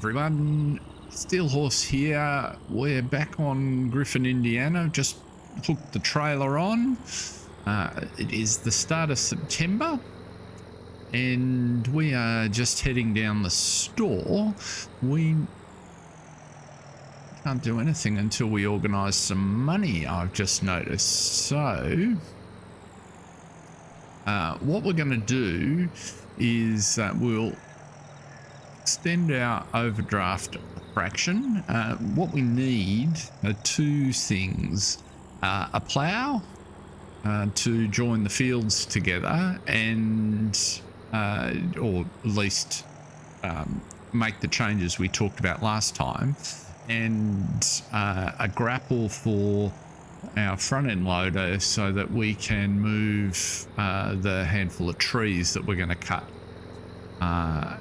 everyone, Steel Horse here. We're back on Griffin, Indiana. Just hooked the trailer on. It is the start of September and we are just heading down the store. We can't do anything until we organise some money, I've just noticed. So what we're going to do is we'll extend our overdraft fraction. What we need are two things: a plough to join the fields together, and or at least make the changes we talked about last time, and a grapple for our front end loader so that we can move the handful of trees that we're going to cut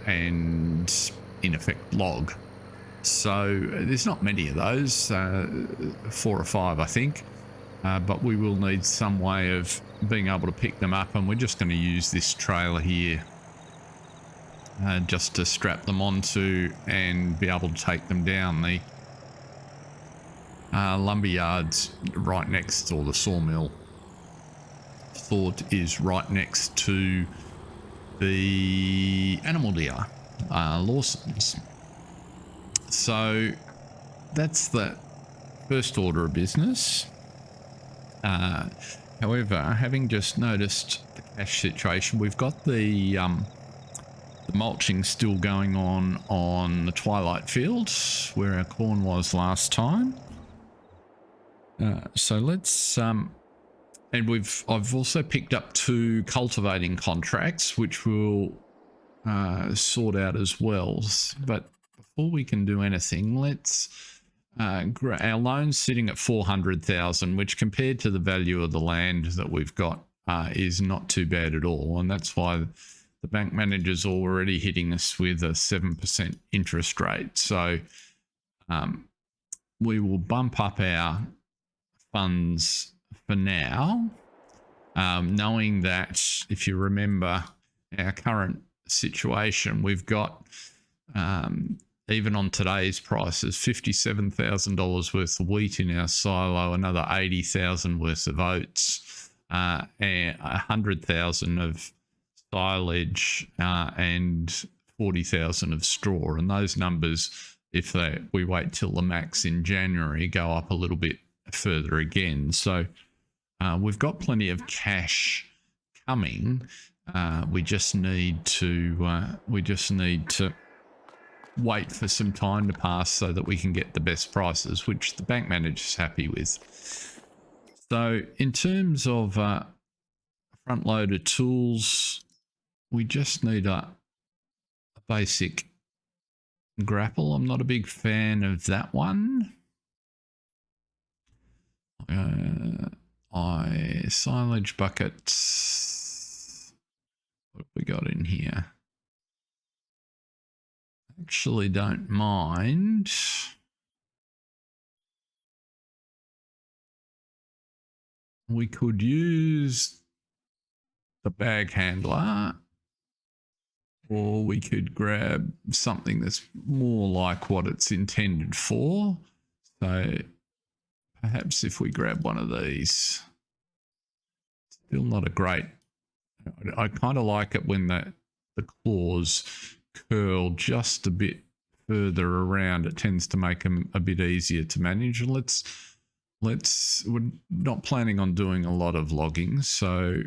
and in effect log. So there's not many of those, 4 or 5 I think, but we will need some way of being able to pick them up, and we're just going to use this trailer here just to strap them onto and be able to take them down. The lumber yards right next, or the sawmill thought is right next to the animal dealer, Lawson's. So that's the first order of business. However, having just noticed the cash situation, we've got the mulching still going on the twilight field where our corn was last time. So let's and I've also picked up 2 cultivating contracts which we'll sort out as well. But before we can do anything, let's our loan's sitting at 400,000, which compared to the value of the land that we've got is not too bad at all, and that's why the bank manager's already hitting us with a 7% interest rate. So we will bump up our funds for now, knowing that, if you remember our current situation, we've got even on today's prices, $57,000 worth of wheat in our silo, another 80,000 worth of oats, and 100,000 of silage, and 40,000 of straw. And those numbers, if we wait till the max in January, go up a little bit further again. So we've got plenty of cash coming. We just need to wait for some time to pass so that we can get the best prices, which the bank manager's happy with. So in terms of front loader tools, we just need a basic grapple. I'm not a big fan of that one. Silage buckets. What have we got in here? Actually don't mind. We could use the bag handler, or we could grab something that's more like what it's intended for. So perhaps if we grab one of these, still not a great, I kind of like it when the claws curl just a bit further around. It tends to make them a bit easier to manage. We're not planning on doing a lot of logging, so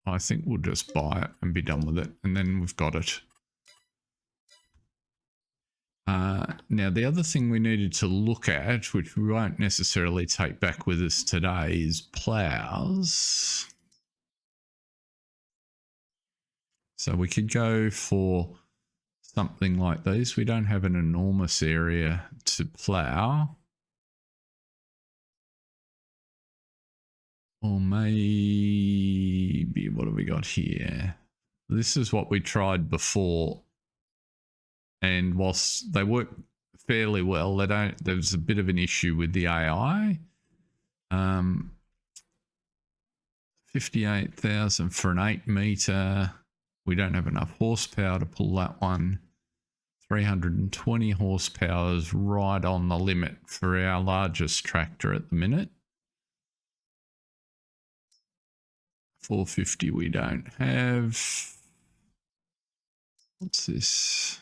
I think we'll just buy it and be done with it, and then we've got it. Now the other thing we needed to look at, which we won't necessarily take back with us today, is plows. So we could go for something like these. We don't have an enormous area to plow. Or maybe, what have we got here? This is what we tried before. And whilst they work fairly well, there's a bit of an issue with the AI. 58,000 for an 8 meter. We don't have enough horsepower to pull that one. 320 horsepower is right on the limit for our largest tractor at the minute. 450 we don't have. What's this?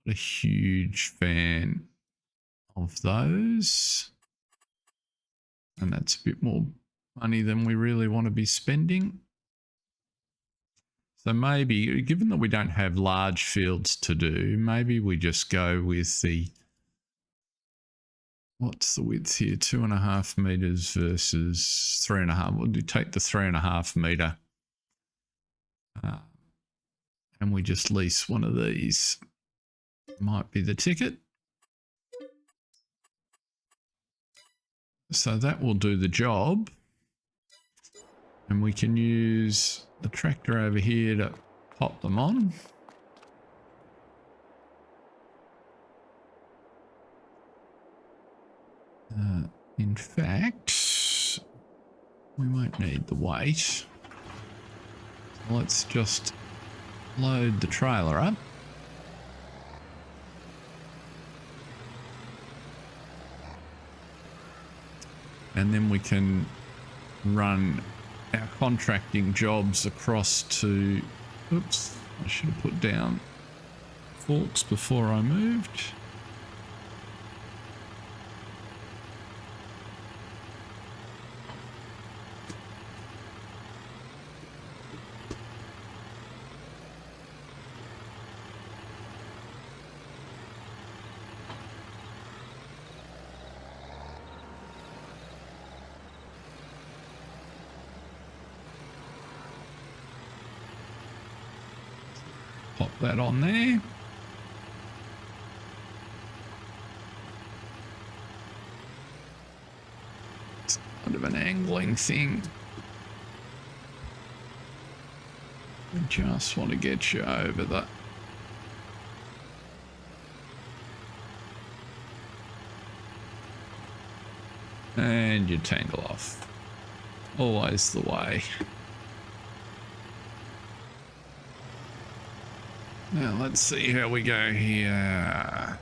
Not a huge fan of those. And that's a bit more money than we really want to be spending. So maybe, given that we don't have large fields to do, maybe we just go with the, what's the width here? 2.5 meters versus 3.5. We'll take the 3.5 meter. And we just lease one of these. Might be the ticket. So that will do the job. And we can use the tractor over here to pop them on. In fact, we won't need the weight. So let's just load the trailer up. And then we can run our contracting jobs across to, oops, I should have put down forks before I moved. Pop that on there. It's kind of an angling thing. We just want to get you over the and you tangle off. Always the way. Now let's see how we go here.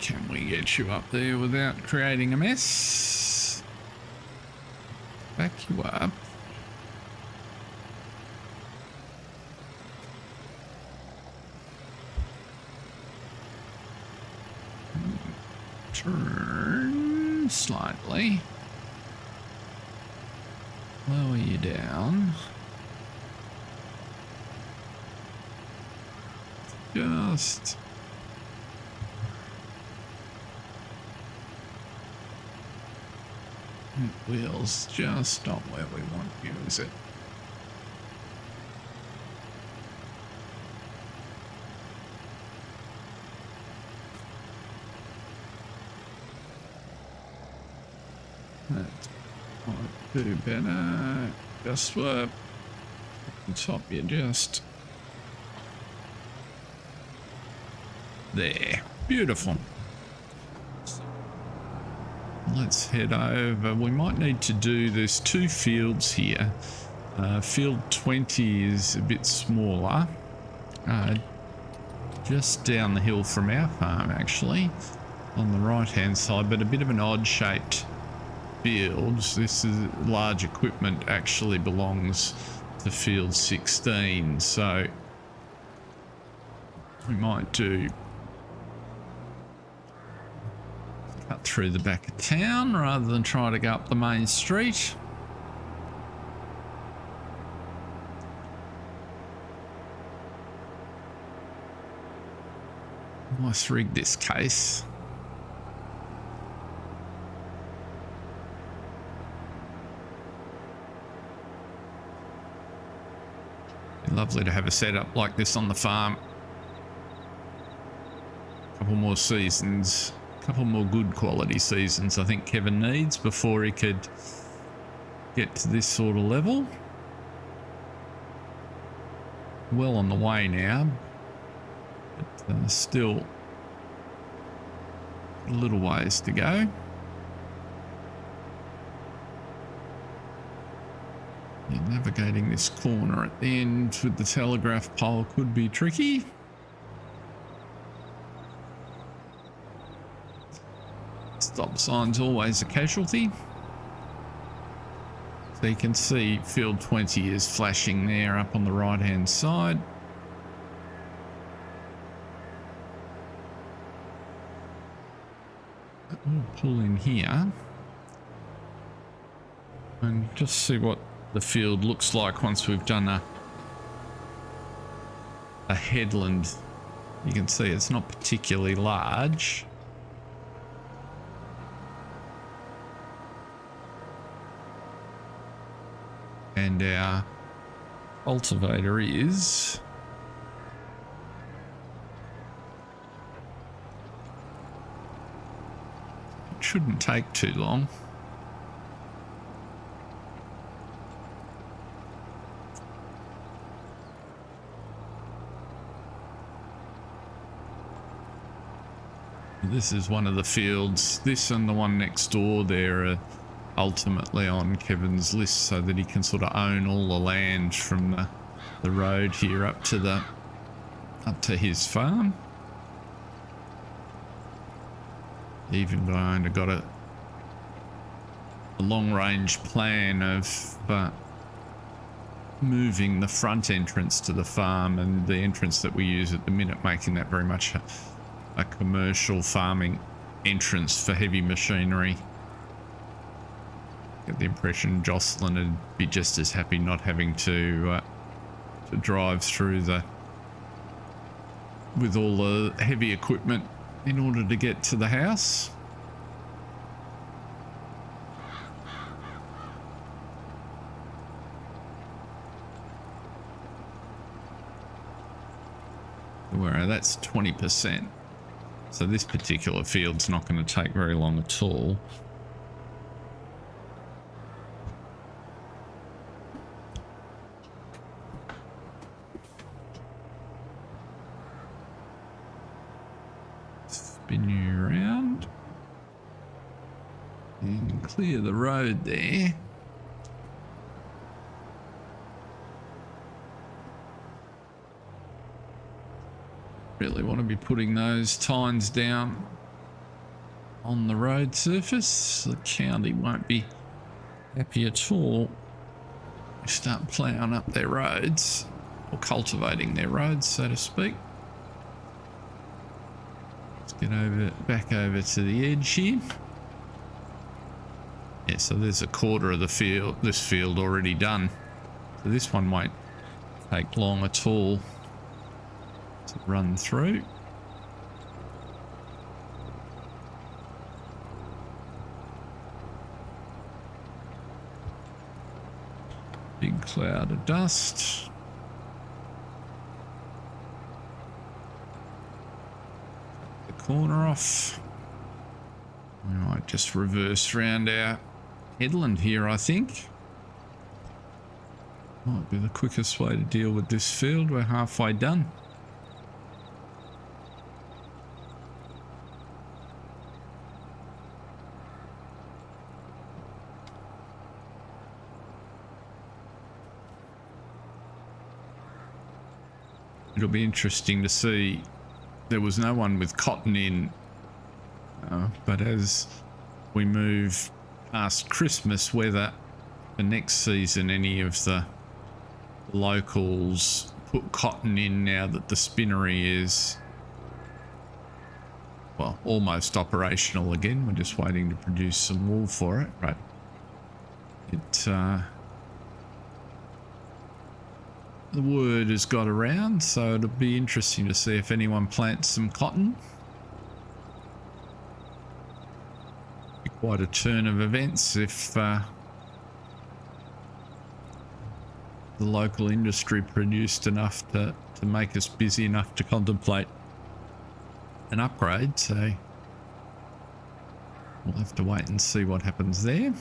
Can we get you up there without creating a mess? Back you up. Turn slightly. Lower you down. Just wheels just not where we want to use it. That might do better. Just work. On top you just there. Beautiful. Let's head over. We might need to do, there's two fields here. Field 20 is a bit smaller. Just down the hill from our farm actually. On the right hand side, but a bit of an odd shaped field. This is large equipment actually belongs to field 16. So we might do cut through the back of town rather than try to go up the main street. Nice rig this case. Lovely to have a setup like this on the farm. A couple more seasons. Couple more good quality seasons I think Kevin needs before he could get to this sort of level. Well on the way now, but still a little ways to go. Yeah, navigating this corner at the end with the telegraph pole could be tricky. Stop sign's always a casualty. So you can see field 20 is flashing there up on the right hand side. We'll pull in here and just see what the field looks like once we've done a headland. You can see it's not particularly large. And our cultivator is it shouldn't take too long. This is one of the fields. This and the one next door there are ultimately on Kevin's list so that he can sort of own all the land from the road here up to his farm. Even though I only got a long range plan of moving the front entrance to the farm and the entrance that we use at the minute, making that very much a commercial farming entrance for heavy machinery. Get the impression Jocelyn would be just as happy not having to drive through with all the heavy equipment in order to get to the house. Where that's 20%. So this particular field's not going to take very long at all. Spin you around and clear the road there. Really want to be putting those tines down on the road surface. The county won't be happy at all. Start ploughing up their roads, or cultivating their roads, so to speak. Let's get back over to the edge here. Yeah, so there's a quarter of the field, this field already done. So this one won't take long at all to run through. Big cloud of dust. The corner off. We might just reverse round our headland here, I think. Might be the quickest way to deal with this field. We're halfway done. It'll be interesting to see. There was no one with cotton in, but as we move past Christmas, whether the next season any of the locals put cotton in now that the spinnery is, well, almost operational again. We're just waiting to produce some wool for it, but the word has got around, so it'll be interesting to see if anyone plants some cotton. Be quite a turn of events if the local industry produced enough to make us busy enough to contemplate an upgrade. So we'll have to wait and see what happens there.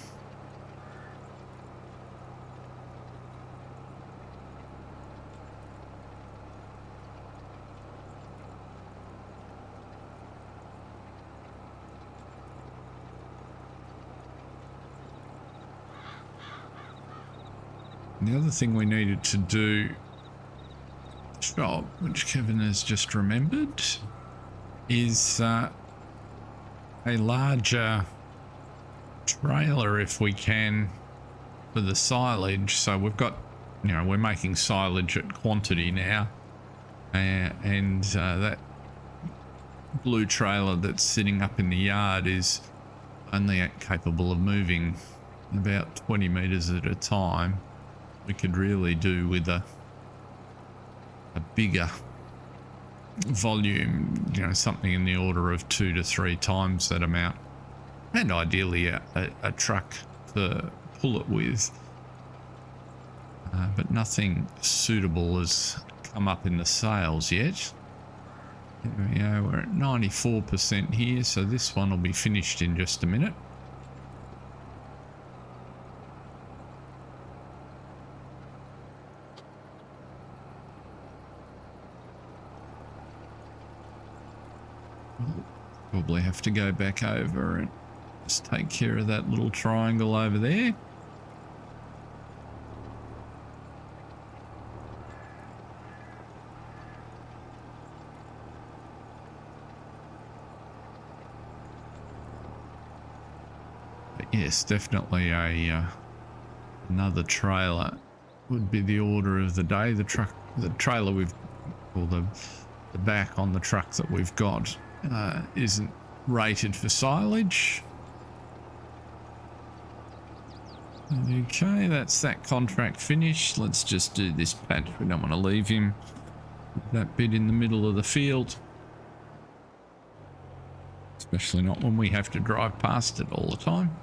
And the other thing we needed to do, shop, which Kevin has just remembered, is a larger trailer if we can for the silage. So we've got, you know, we're making silage at quantity now, and that blue trailer that's sitting up in the yard is only capable of moving about 20 meters at a time. We could really do with a bigger volume, you know, something in the order of 2 to 3 times that amount, and ideally a truck to pull it with, but nothing suitable has come up in the sales yet. Here we go, we're at 94% here, so this one will be finished in just a minute. Probably have to go back over and just take care of that little triangle over there. But yes, definitely another trailer would be the order of the day. The trailer we've, or the back on the truck that we've got isn't rated for silage. Okay, that's that contract finished. Let's just do this patch. We don't want to leave him that bit in the middle of the field, especially not when we have to drive past it all the time.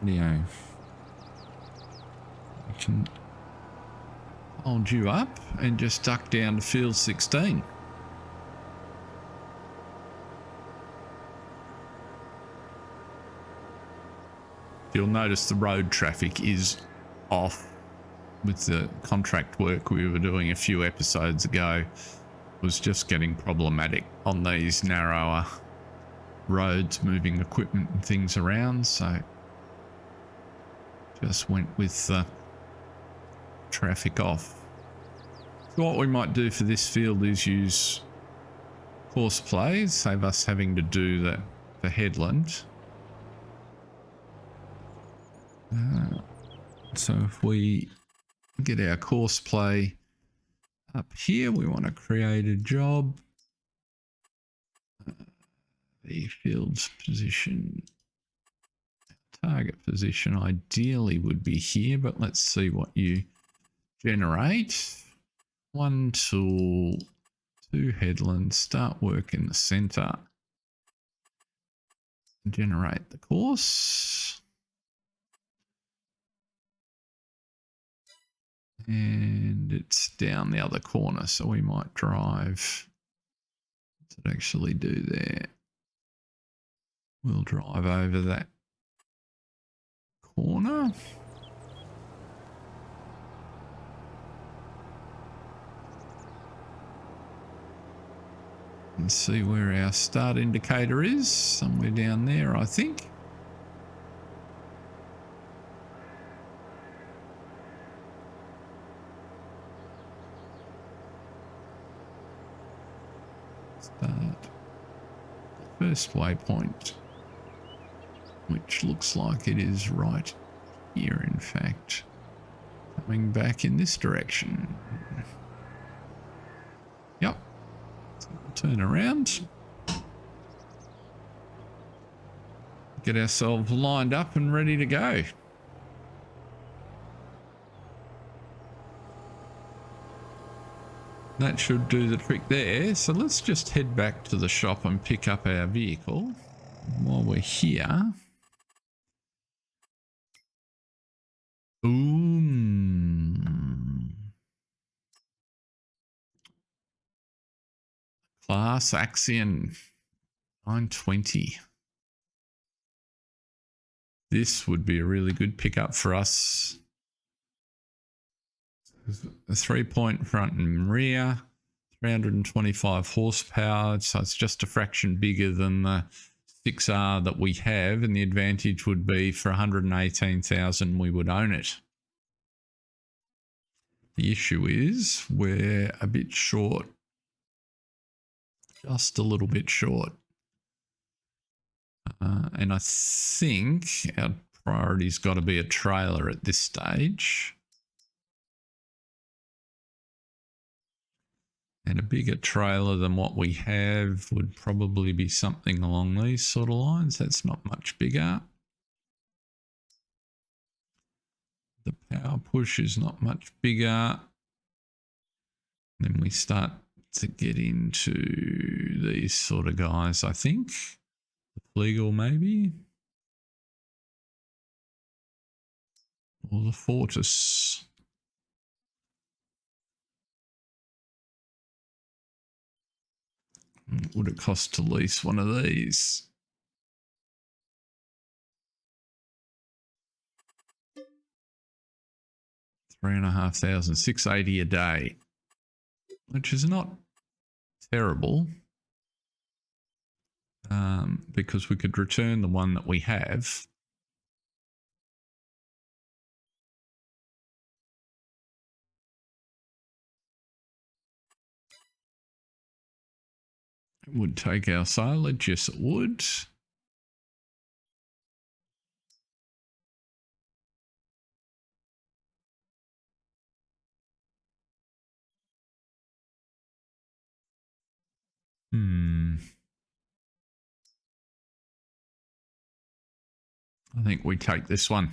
Video. We can hold you up and just duck down to field 16. You'll notice the road traffic is off with the contract work we were doing a few episodes ago. Was just getting problematic on these narrower roads, moving equipment and things around, so just went with the traffic off. So what we might do for this field is use course play, save us having to do the headland. So if we get our course play up here, we want to create a job. The field's position, target position ideally would be here, but let's see what you generate. 1 tool, 2 headlands, start work in the center. Generate the course. And it's down the other corner, so we might drive. What's it actually do there? We'll drive over that corner. And see where our start indicator is. Somewhere down there, I think. Start. First waypoint, which looks like it is right here, in fact. Coming back in this direction. Yep. So we'll turn around. Get ourselves lined up and ready to go. That should do the trick there. So let's just head back to the shop and pick up our vehicle. While we're here. Claas Axion 920. This would be a really good pickup for us. A 3-point front and rear, 325 horsepower, so it's just a fraction bigger than the 6R that we have, and the advantage would be for 118,000 we would own it. The issue is we're a bit short, just a little bit short. And I think our priority's got to be a trailer at this stage. And a bigger trailer than what we have would probably be something along these sort of lines. That's not much bigger. The power push is not much bigger. Then we start to get into these sort of guys, I think. The Flegel maybe. Or the Fortis. What would it cost to lease one of these? $3,500, $680 a day, which is not terrible, because we could return the one that we have. It would take our silage, yes it would. I think we take this one.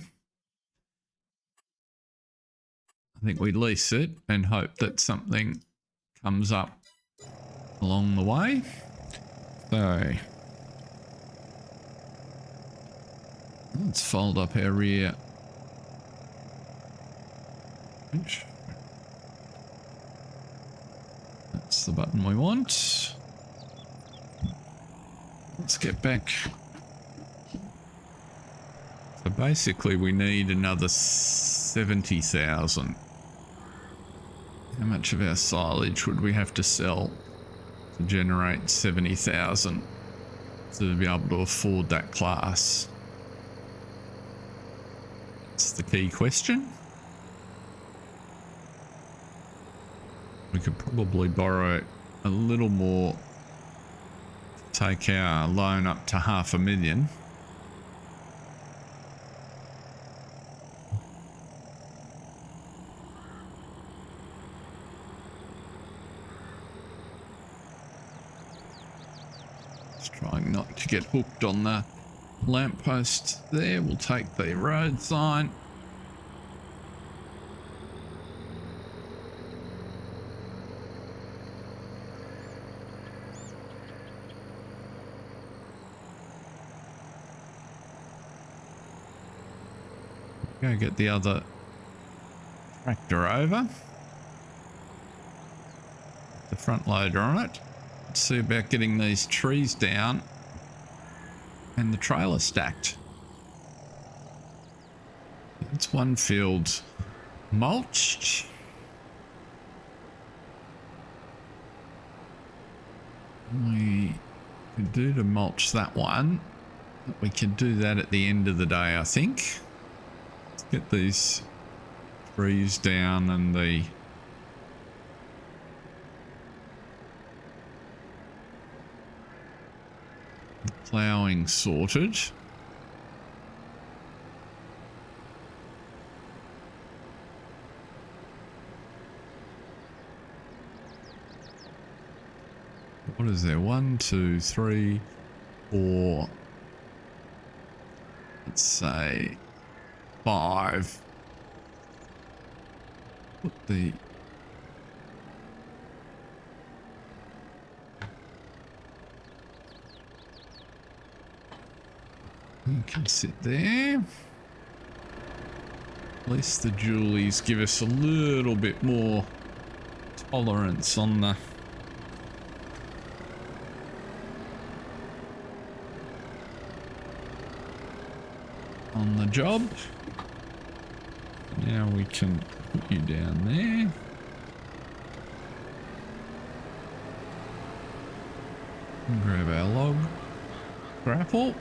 I think we lease it and hope that something comes up along the way. So let's fold up our rear. That's the button we want. Let's get back. So basically we need another 70,000. How much of our silage would we have to sell to generate 70,000 to be able to afford that class? That's the key question. We could probably borrow a little more to take our loan up to 500,000. Trying not to get hooked on the lamppost there. We'll take the road sign. Go get the other tractor over. The front loader on it. See about getting these trees down and the trailer stacked. That's one field mulched. We could do to mulch that one. We could do that at the end of the day, I think. Let's get these trees down and the ploughing sorted. What is there? 1, 2, 3, 4. Let's say 5. Put the you can sit there. At least the Julies give us a little bit more tolerance on the job. Now we can put you down there. And grab our log. grapple.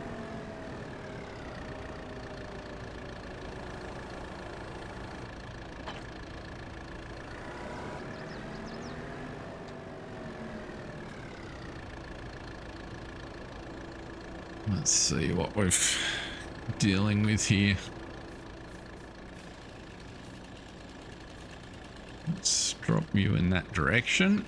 Let's see what we're dealing with here. Let's drop you in that direction.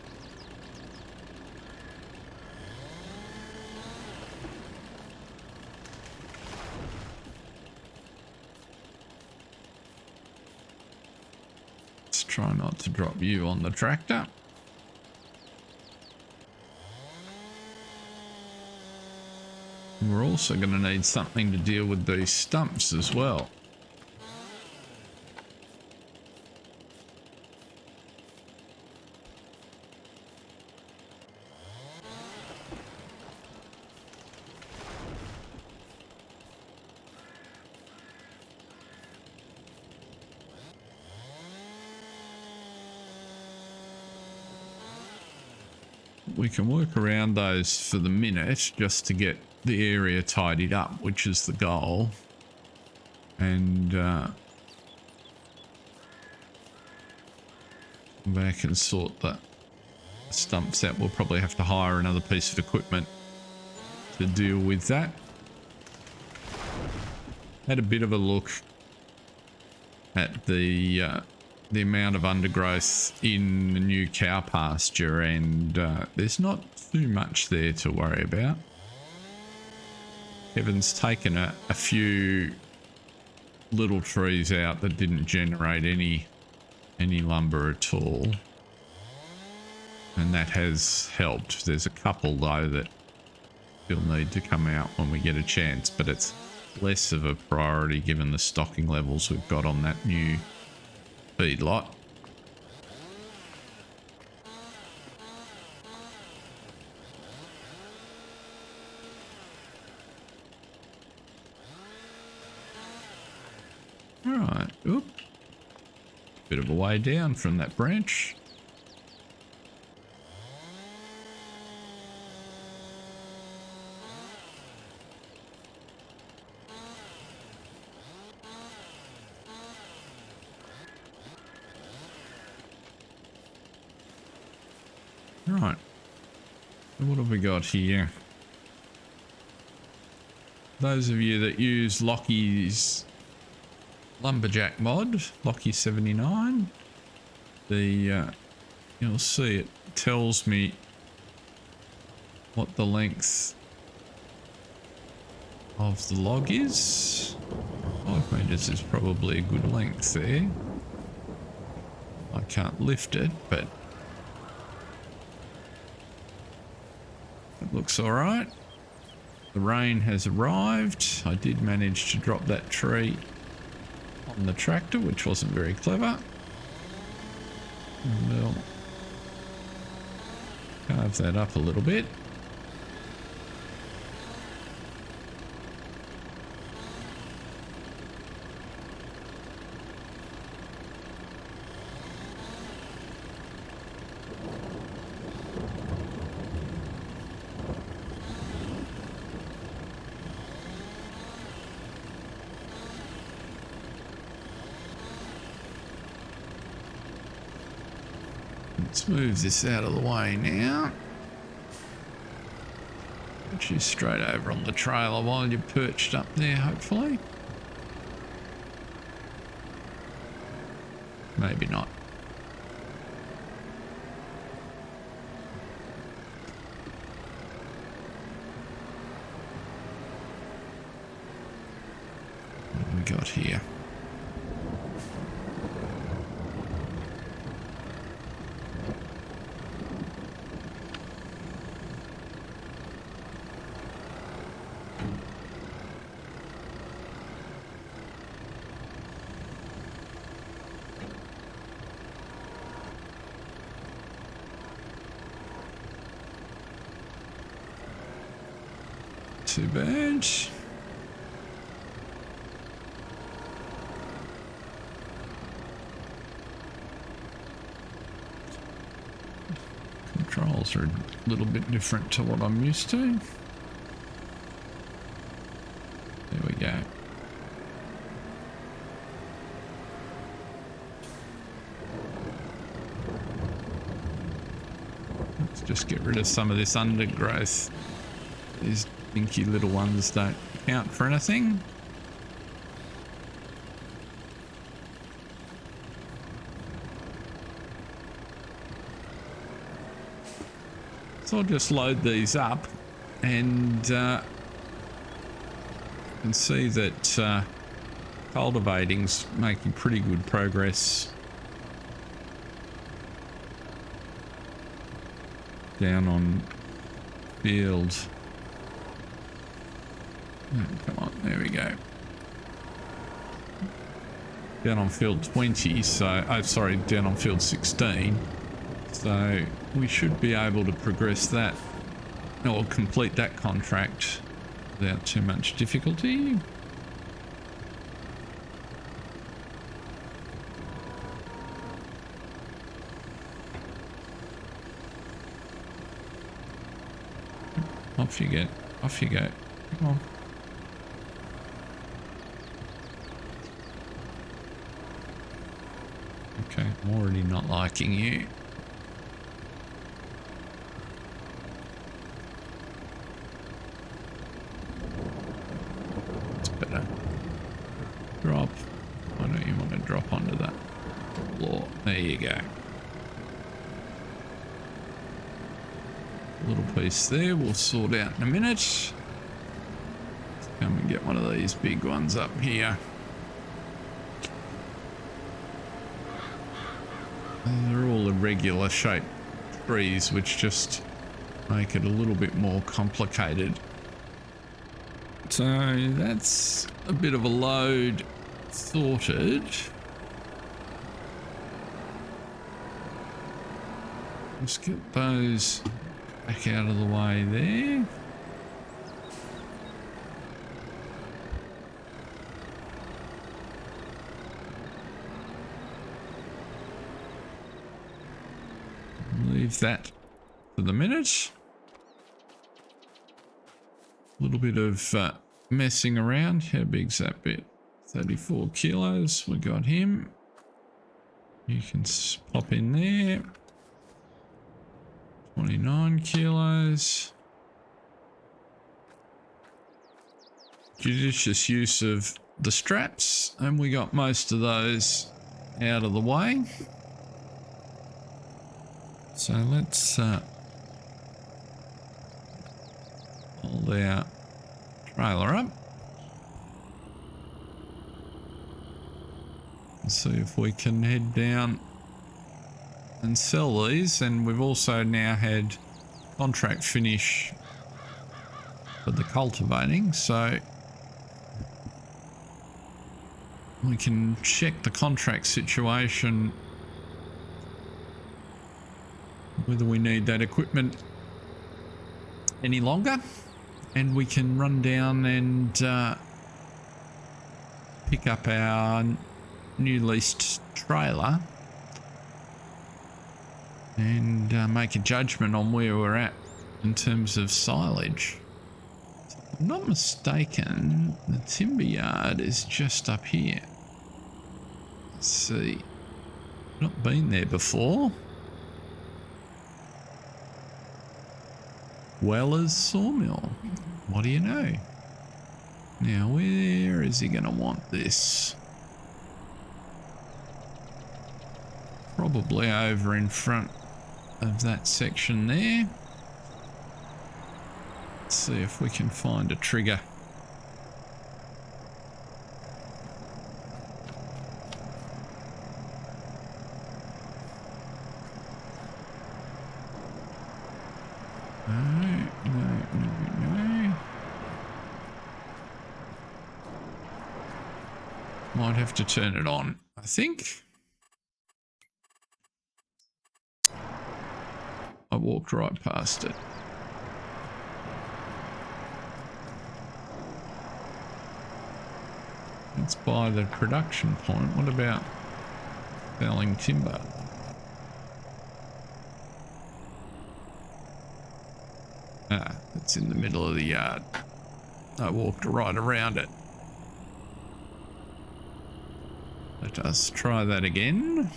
Let's try not to drop you on the tractor. We're also going to need something to deal with these stumps as well. We can work around those for the minute just to get the area tidied up, which is the goal. And come back and sort the stumps out. We'll probably have to hire another piece of equipment to deal with that. Had a bit of a look at the amount of undergrowth in the new cow pasture, and there's not too much there to worry about. Kevin's taken a few little trees out that didn't generate any lumber at all, and that has helped. There's a couple though that still need to come out when we get a chance, but it's less of a priority given the stocking levels we've got on that new feedlot. Right, oop. Bit of a way down from that branch. Right, so what have we got here? Those of you that use Lockie's lumberjack mod, Lockie 79, you'll see it tells me what the length of the log is. 5 meters is probably a good length there. I can't lift it, but it looks all right. The rain has arrived. I did manage to drop that tree on the tractor, which wasn't very clever. And we'll carve that up a little bit. Let's move this out of the way now. Put you straight over on the trailer while you're perched up there, hopefully. Maybe not. What have we got here? Too bad. Controls are a little bit different to what I'm used to. go. Let's just get rid of some of this undergrowth. These dinky little ones don't count for anything. So I'll just load these up and you can see that cultivating's making pretty good progress down on field. Oh, come on, there we go. Down on field 20, so, oh sorry, down on field 16. So we should be able to progress that or complete that contract without too much difficulty. Off you get, off you go. Come on. Okay, I'm already not liking you. It's better. Drop. Why don't you want to drop onto that floor? There you go. Little piece there we'll sort out in a minute. Let's come and get one of these big ones up here. They're all irregular shaped trees which just make it a little bit more complicated. So that's a bit of a load sorted. Let's get those back out of the way there. Leave that for the minute. A little bit of messing around. How big's that bit? 34 kilos. We got him. You can pop in there. 29 kilos. Judicious use of the straps, and we got most of those out of the way. So let's hold our trailer up and see if we can head down and sell these. And we've also now had contract finish for the cultivating, so we can check the contract situation, whether we need that equipment any longer, and we can run down and pick up our new leased trailer and make a judgment on where we're at in terms of silage. If I'm not mistaken, the timber yard is just up here. Let's see. Not been there before. Weller's Sawmill. What do you know? Now, where is he going to want this? Probably over in front of that section there. Let's see if we can find a trigger. No. Might have to turn it on, I think. I walked right past it. It's by the production point. What about felling timber? Ah, it's in the middle of the yard. I walked right around it. Let us try that again.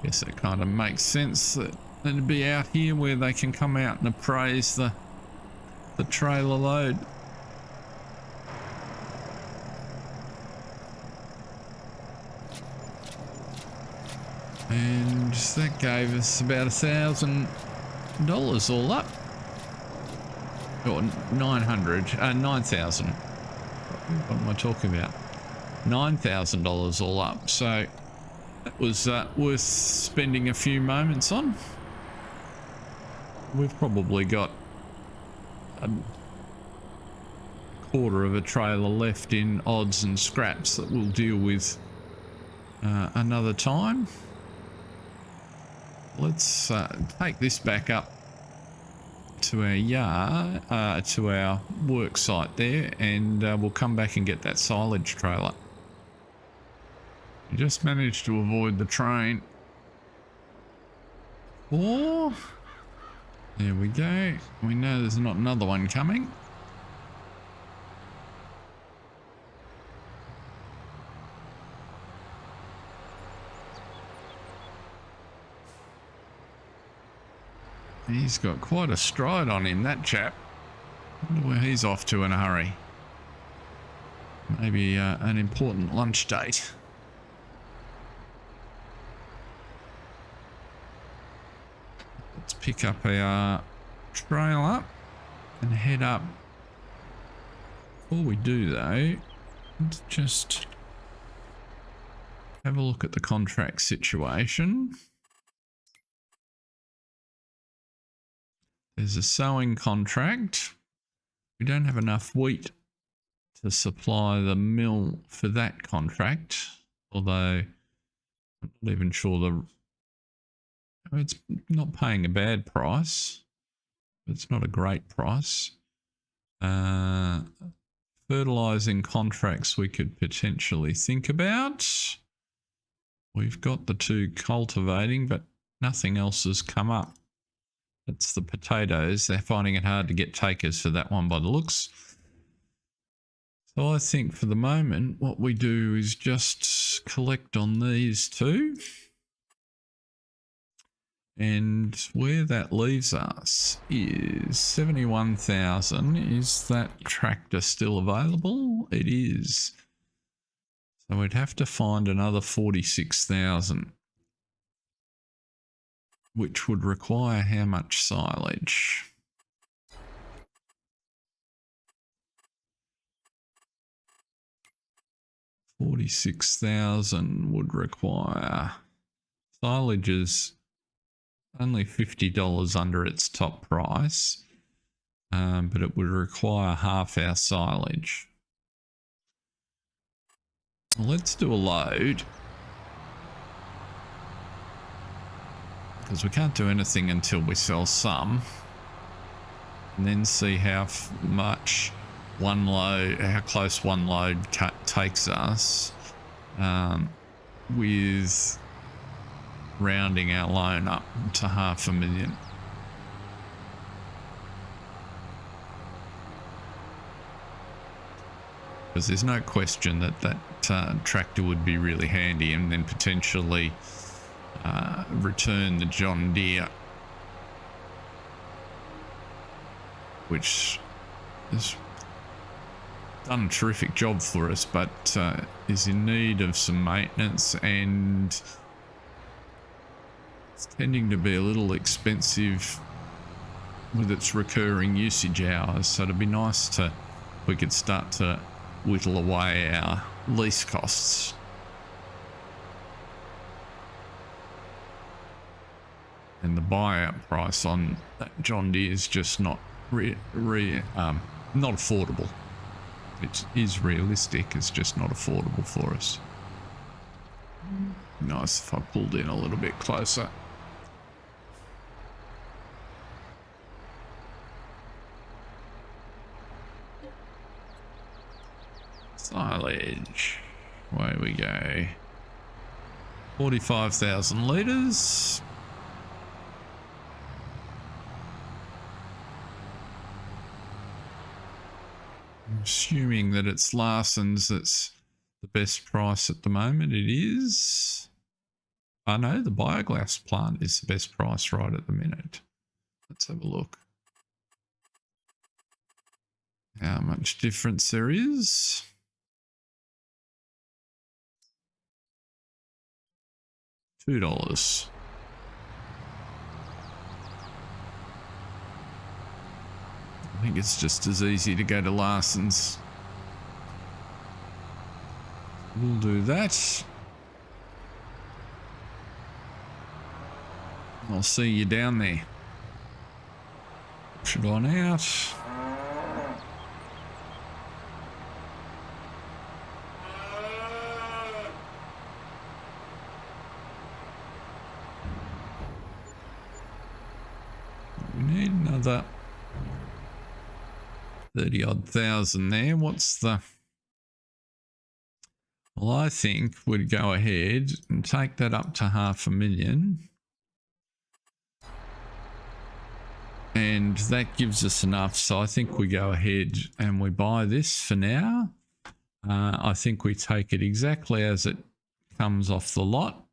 Guess it kind of makes sense that it'd be out here where they can come out and appraise the trailer load. And that gave us about $1,000 all up. Or 9,000. What am I talking about? $9,000 all up. So that was worth spending a few moments on. We've probably got a quarter of a trailer left in odds and scraps that we'll deal with another time. Let's take this back up to our yard, to our work site there, and we'll come back and get that silage trailer. We just managed to avoid the train. Oh, there we go. We know there's not another one coming. He's got quite a stride on him, that chap. I wonder where he's off to in a hurry. Maybe an important lunch date. Let's pick up our trailer and head up. Before we do though, let's just have a look at the contract situation. There's a sowing contract. We don't have enough wheat to supply the mill for that contract, although I'm not even sure it's not paying a bad price. It's not a great price. Fertilizing contracts we could potentially think about. We've got the 2 cultivating, but nothing else has come up. That's the potatoes. They're finding it hard to get takers for that one by the looks. So I think for the moment, what we do is just collect on these 2. And where that leaves us is 71,000. Is that tractor still available? It is. So we'd have to find another 46,000. Which would require how much silage? $46,000 would require. Silage is only $50 under its top price, but it would require half our silage. Well, let's do a load. Because we can't do anything until we sell some, and then see how much one load, how close one load takes us, with rounding our loan up to $500,000. Because there's no question that tractor would be really handy, and then potentially return the John Deere, which has done a terrific job for us, but is in need of some maintenance, and it's tending to be a little expensive with its recurring usage hours. So it'd be nice to, we could start to whittle away our lease costs. And the buyout price on that John Deere is just not not affordable. It is realistic, it's just not affordable for us. Nice if I pulled in a little bit closer. Silage. Away we go. 45,000 litres. assuming that it's Larson's that's the best price at the moment. It is. I know the biogas plant is the best price right at the minute. Let's have a look. How much difference there is. $2. I think it's just as easy to go to Larson's. We'll do that. I'll see you down there. Push it on out. We need another 30-odd thousand there. What's the... Well, I think we'd go ahead and take that up to 500,000. And that gives us enough. So I think we go ahead and we buy this for now. I think we take it exactly as it comes off the lot.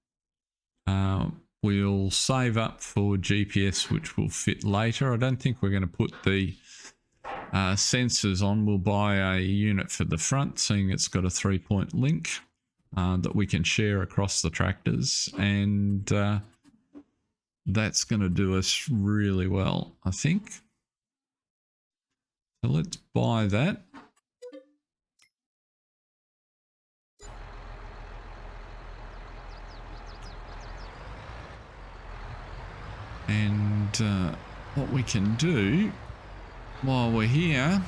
We'll save up for GPS, which will fit later. I don't think we're going to put the sensors on. We'll buy a unit for the front, seeing it's got a 3-point link that we can share across the tractors, and that's going to do us really well, I think. So let's buy that. And what we can do while we're here,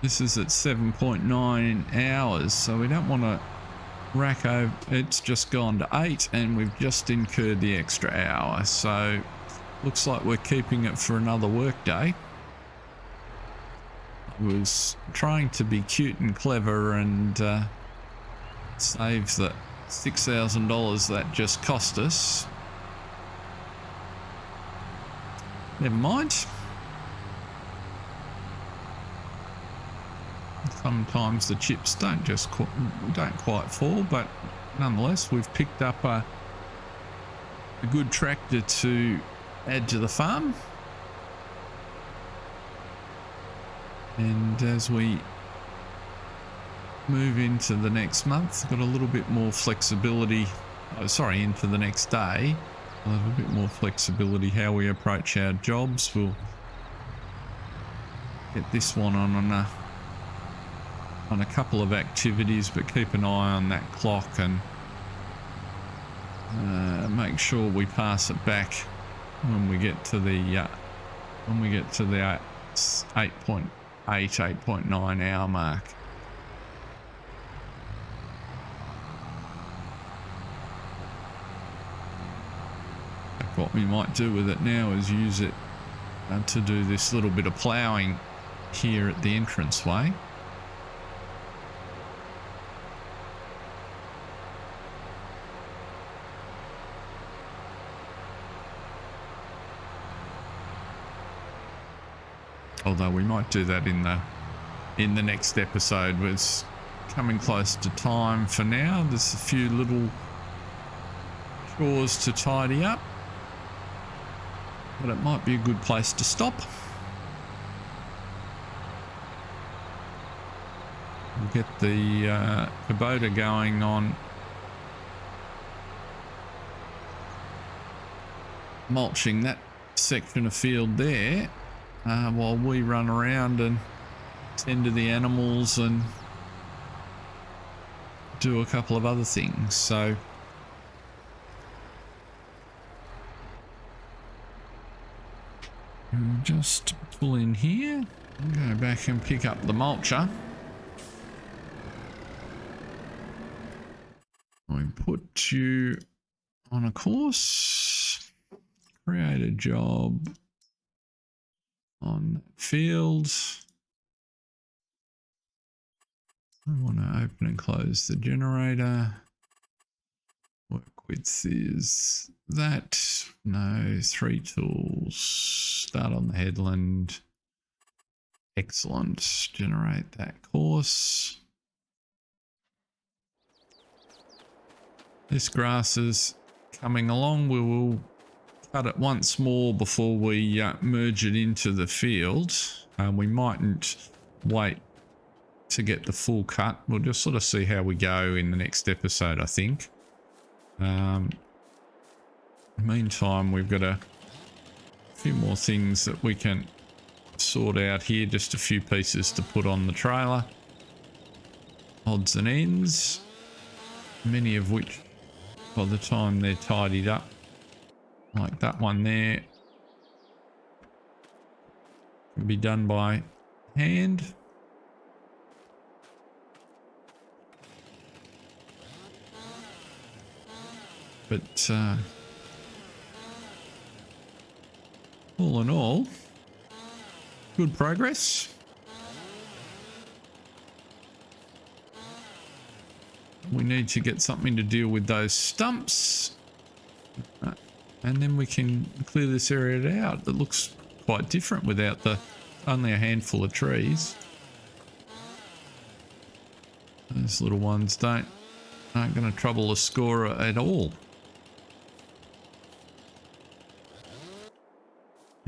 this is at 7.9 hours, so we don't want to rack over. It's just gone to 8 and we've just incurred the extra hour, so looks like we're keeping it for another work day. I was trying to be cute and clever and save the $6,000 that just cost us. Never mind. Sometimes the chips don't quite fall, but nonetheless, we've picked up a good tractor to add to the farm. And as we move into the next month, got a little bit more flexibility. Into the next day. We'll have a bit more flexibility how we approach our jobs. We'll get this one on a couple of activities, but keep an eye on that clock and make sure we pass it back when we get to the 8.9 hour mark. What we might do with it now is use it to do this little bit of ploughing here at the entranceway. Although we might do that in the next episode. It's coming close to time for now. There's a few little chores to tidy up, but it might be a good place to stop. We'll get the Dakota going on mulching that section of field there, while we run around and tend to the animals and do a couple of other things. So we'll just pull in here and go back and pick up the mulcher. We put you on a course, create a job on that field. I want to open and close the generator. Work width is that. No, 3 tools. Start on the headland. Excellent. Generate that course. This grass is coming along. We will cut it once more before we merge it into the field. We mightn't wait to get the full cut. We'll just sort of see how we go in the next episode, I think. Meantime, we've got a few more things that we can sort out here. Just a few pieces to put on the trailer. Odds and ends. Many of which, by the time they're tidied up, like that one there, can be done by hand. But all in all, good progress. We need to get something to deal with those stumps. And then we can clear this area out. That looks quite different without only a handful of trees. Those little ones aren't going to trouble the scorer at all.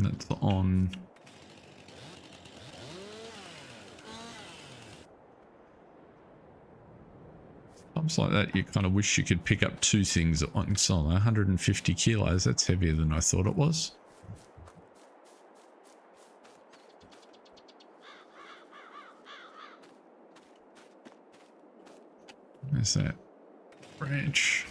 That's on. Times like that, you kind of wish you could pick up two things at once. So 150 kilos, that's heavier than I thought it was. There's that branch.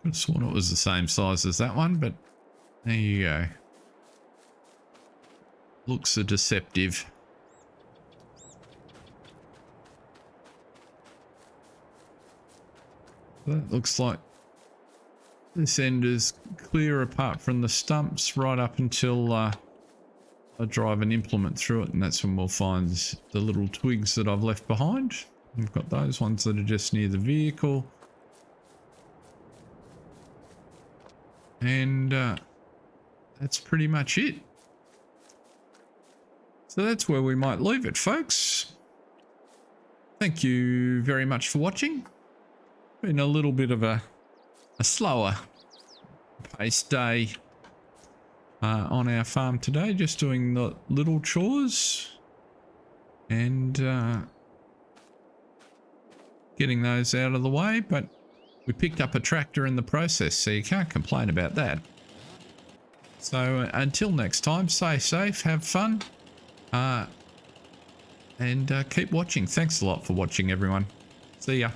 I sworn it was the same size as that one, but there you go. Looks a deceptive. That looks like this end is clear apart from the stumps right up until I drive an implement through it, and that's when we'll find the little twigs that I've left behind. We've got those ones that are just near the vehicle. And that's pretty much it. So that's where we might leave it, folks. Thank you very much for watching. Been a little bit of a slower paced day on our farm today, just doing the little chores and getting those out of the way, but we picked up a tractor in the process, so you can't complain about that. So until next time, stay safe, have fun, and keep watching. Thanks a lot for watching, everyone. See ya.